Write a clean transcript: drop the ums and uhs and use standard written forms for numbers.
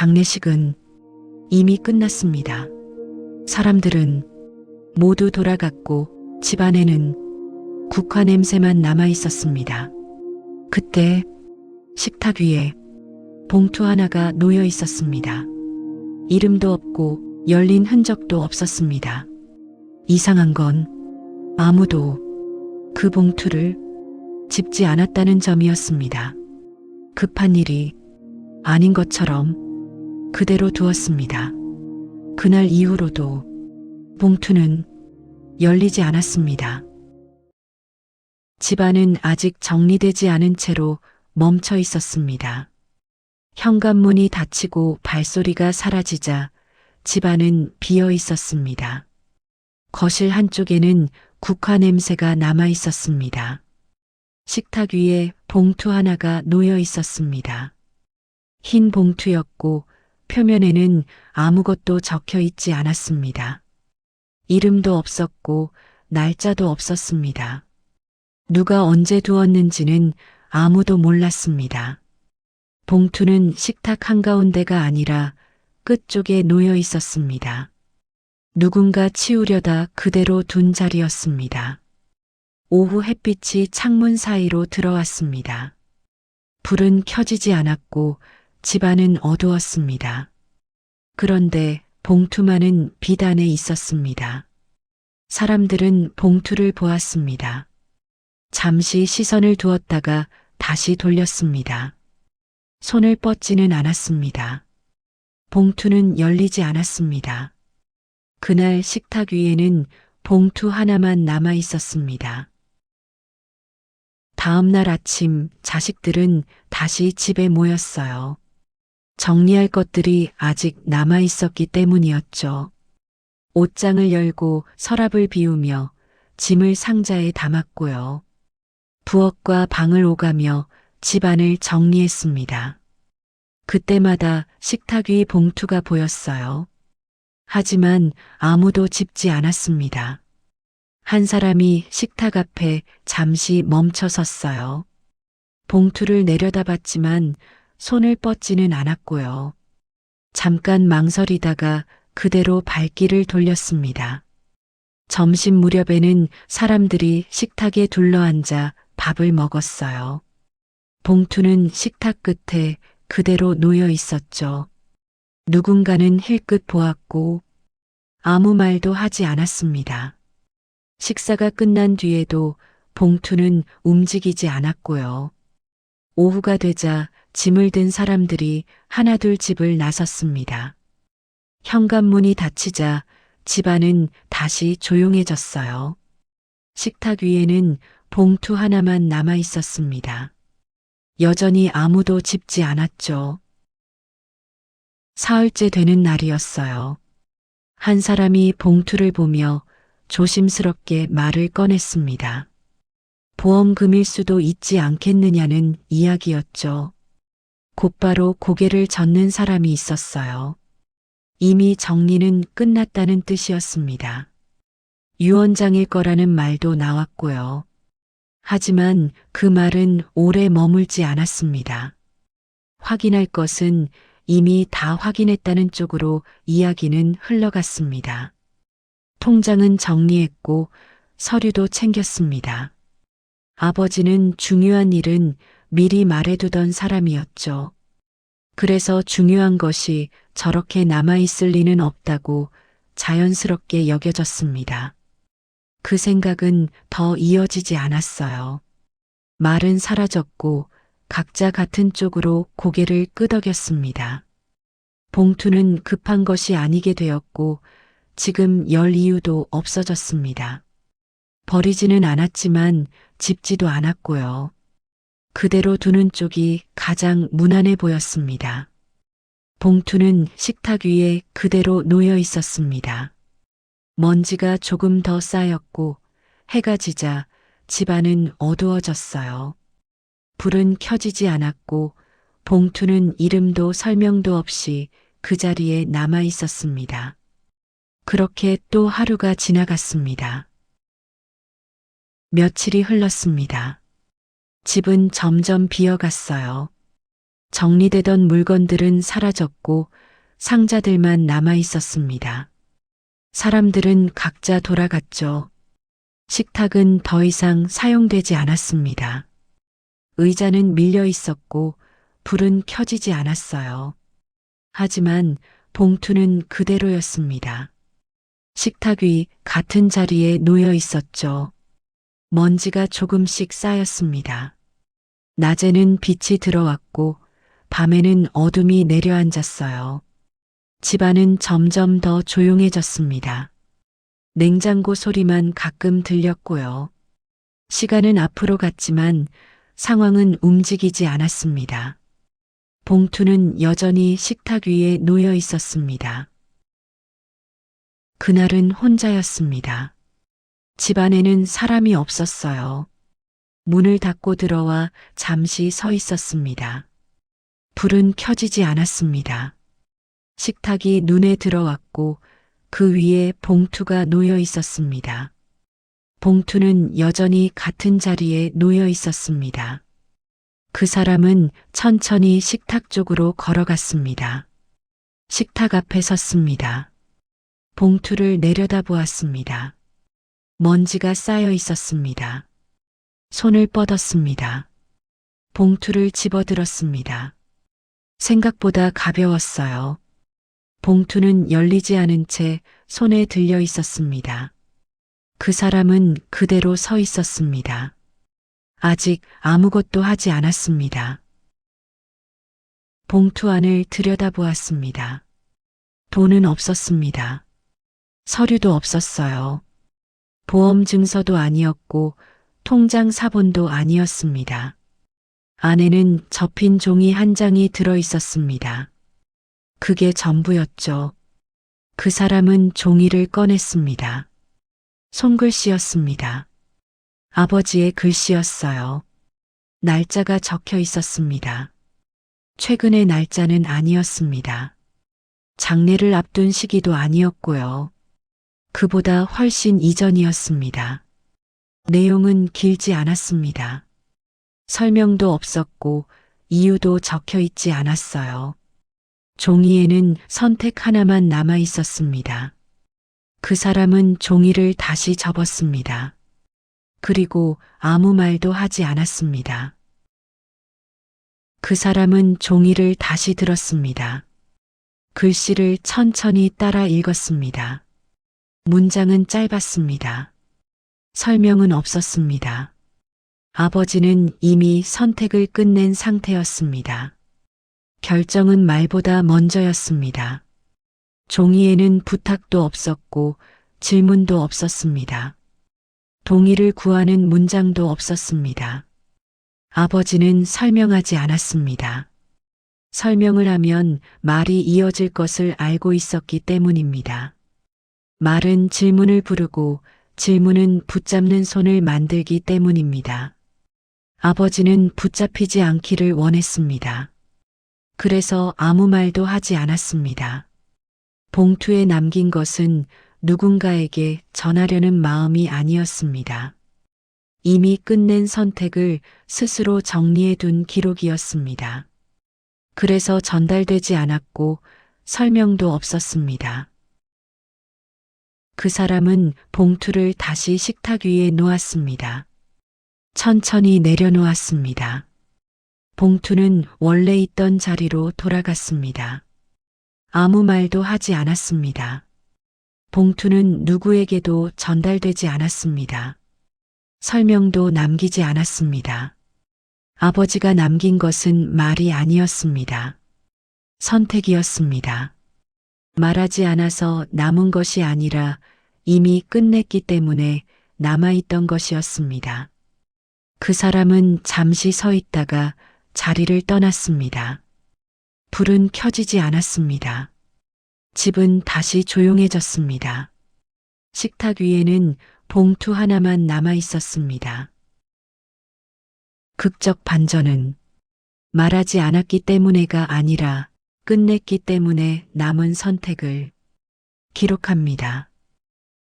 장례식은 이미 끝났습니다. 사람들은 모두 돌아갔고 집안에는 국화 냄새만 남아 있었습니다. 그때 식탁 위에 봉투 하나가 놓여 있었습니다. 이름도 없고 열린 흔적도 없었습니다. 이상한 건 아무도 그 봉투를 집지 않았다는 점이었습니다. 급한 일이 아닌 것처럼 그대로 두었습니다. 그날 이후로도 봉투는 열리지 않았습니다. 집안은 아직 정리되지 않은 채로 멈춰 있었습니다. 현관문이 닫히고 발소리가 사라지자 집안은 비어 있었습니다. 거실 한쪽에는 국화 냄새가 남아 있었습니다. 식탁 위에 봉투 하나가 놓여 있었습니다. 흰 봉투였고 표면에는 아무것도 적혀 있지 않았습니다. 이름도 없었고 날짜도 없었습니다. 누가 언제 두었는지는 아무도 몰랐습니다. 봉투는 식탁 한가운데가 아니라 끝쪽에 놓여 있었습니다. 누군가 치우려다 그대로 둔 자리였습니다. 오후 햇빛이 창문 사이로 들어왔습니다. 불은 켜지지 않았고 집안은 어두웠습니다. 그런데 봉투만은 빛 안에 있었습니다. 사람들은 봉투를 보았습니다. 잠시 시선을 두었다가 다시 돌렸습니다. 손을 뻗지는 않았습니다. 봉투는 열리지 않았습니다. 그날 식탁 위에는 봉투 하나만 남아 있었습니다. 다음 날 아침 자식들은 다시 집에 모였어요. 정리할 것들이 아직 남아 있었기 때문이었죠. 옷장을 열고 서랍을 비우며 짐을 상자에 담았고요. 부엌과 방을 오가며 집안을 정리했습니다. 그때마다 식탁 위 봉투가 보였어요. 하지만 아무도 집지 않았습니다. 한 사람이 식탁 앞에 잠시 멈춰 섰어요. 봉투를 내려다봤지만 손을 뻗지는 않았고요. 잠깐 망설이다가 그대로 발길을 돌렸습니다. 점심 무렵에는 사람들이 식탁에 둘러앉아 밥을 먹었어요. 봉투는 식탁 끝에 그대로 놓여 있었죠. 누군가는 힐끗 보았고 아무 말도 하지 않았습니다. 식사가 끝난 뒤에도 봉투는 움직이지 않았고요. 오후가 되자 짐을 든 사람들이 하나둘 집을 나섰습니다. 현관문이 닫히자 집안은 다시 조용해졌어요. 식탁 위에는 봉투 하나만 남아 있었습니다. 여전히 아무도 집지 않았죠. 사흘째 되는 날이었어요. 한 사람이 봉투를 보며 조심스럽게 말을 꺼냈습니다. 보험금일 수도 있지 않겠느냐는 이야기였죠. 곧바로 고개를 젓는 사람이 있었어요. 이미 정리는 끝났다는 뜻이었습니다. 유언장일 거라는 말도 나왔고요. 하지만 그 말은 오래 머물지 않았습니다. 확인할 것은 이미 다 확인했다는 쪽으로 이야기는 흘러갔습니다. 통장은 정리했고 서류도 챙겼습니다. 아버지는 중요한 일은 미리 말해두던 사람이었죠. 그래서 중요한 것이 저렇게 남아있을 리는 없다고 자연스럽게 여겨졌습니다. 그 생각은 더 이어지지 않았어요. 말은 사라졌고 각자 같은 쪽으로 고개를 끄덕였습니다. 봉투는 급한 것이 아니게 되었고 지금 열 이유도 없어졌습니다. 버리지는 않았지만 집지도 않았고요. 그대로 두는 쪽이 가장 무난해 보였습니다. 봉투는 식탁 위에 그대로 놓여 있었습니다. 먼지가 조금 더 쌓였고 해가 지자 집안은 어두워졌어요. 불은 켜지지 않았고 봉투는 이름도 설명도 없이 그 자리에 남아 있었습니다. 그렇게 또 하루가 지나갔습니다. 며칠이 흘렀습니다. 집은 점점 비어갔어요. 정리되던 물건들은 사라졌고 상자들만 남아 있었습니다. 사람들은 각자 돌아갔죠. 식탁은 더 이상 사용되지 않았습니다. 의자는 밀려 있었고 불은 켜지지 않았어요. 하지만 봉투는 그대로였습니다. 식탁 위 같은 자리에 놓여 있었죠. 먼지가 조금씩 쌓였습니다. 낮에는 빛이 들어왔고 밤에는 어둠이 내려앉았어요. 집안은 점점 더 조용해졌습니다. 냉장고 소리만 가끔 들렸고요. 시간은 앞으로 갔지만 상황은 움직이지 않았습니다. 봉투는 여전히 식탁 위에 놓여 있었습니다. 그날은 혼자였습니다. 집안에는 사람이 없었어요. 문을 닫고 들어와 잠시 서 있었습니다. 불은 켜지지 않았습니다. 식탁이 눈에 들어왔고 그 위에 봉투가 놓여 있었습니다. 봉투는 여전히 같은 자리에 놓여 있었습니다. 그 사람은 천천히 식탁 쪽으로 걸어갔습니다. 식탁 앞에 섰습니다. 봉투를 내려다보았습니다. 먼지가 쌓여 있었습니다. 손을 뻗었습니다. 봉투를 집어들었습니다. 생각보다 가벼웠어요. 봉투는 열리지 않은 채 손에 들려 있었습니다. 그 사람은 그대로 서 있었습니다. 아직 아무것도 하지 않았습니다. 봉투 안을 들여다보았습니다. 돈은 없었습니다. 서류도 없었어요. 보험 증서도 아니었고 통장 사본도 아니었습니다. 안에는 접힌 종이 한 장이 들어 있었습니다. 그게 전부였죠. 그 사람은 종이를 꺼냈습니다. 손글씨였습니다. 아버지의 글씨였어요. 날짜가 적혀 있었습니다. 최근의 날짜는 아니었습니다. 장례를 앞둔 시기도 아니었고요. 그보다 훨씬 이전이었습니다. 내용은 길지 않았습니다. 설명도 없었고 이유도 적혀 있지 않았어요. 종이에는 선택 하나만 남아 있었습니다. 그 사람은 종이를 다시 접었습니다. 그리고 아무 말도 하지 않았습니다. 그 사람은 종이를 다시 들었습니다. 글씨를 천천히 따라 읽었습니다. 문장은 짧았습니다. 설명은 없었습니다. 아버지는 이미 선택을 끝낸 상태였습니다. 결정은 말보다 먼저였습니다. 종이에는 부탁도 없었고 질문도 없었습니다. 동의를 구하는 문장도 없었습니다. 아버지는 설명하지 않았습니다. 설명을 하면 말이 이어질 것을 알고 있었기 때문입니다. 말은 질문을 부르고 질문은 붙잡는 손을 만들기 때문입니다. 아버지는 붙잡히지 않기를 원했습니다. 그래서 아무 말도 하지 않았습니다. 봉투에 남긴 것은 누군가에게 전하려는 마음이 아니었습니다. 이미 끝낸 선택을 스스로 정리해 둔 기록이었습니다. 그래서 전달되지 않았고 설명도 없었습니다. 그 사람은 봉투를 다시 식탁 위에 놓았습니다. 천천히 내려놓았습니다. 봉투는 원래 있던 자리로 돌아갔습니다. 아무 말도 하지 않았습니다. 봉투는 누구에게도 전달되지 않았습니다. 설명도 남기지 않았습니다. 아버지가 남긴 것은 말이 아니었습니다. 선택이었습니다. 말하지 않아서 남은 것이 아니라 이미 끝냈기 때문에 남아있던 것이었습니다. 그 사람은 잠시 서 있다가 자리를 떠났습니다. 불은 켜지지 않았습니다. 집은 다시 조용해졌습니다. 식탁 위에는 봉투 하나만 남아 있었습니다. 극적 반전은 말하지 않았기 때문에가 아니라 끝냈기 때문에 남은 선택을 기록합니다.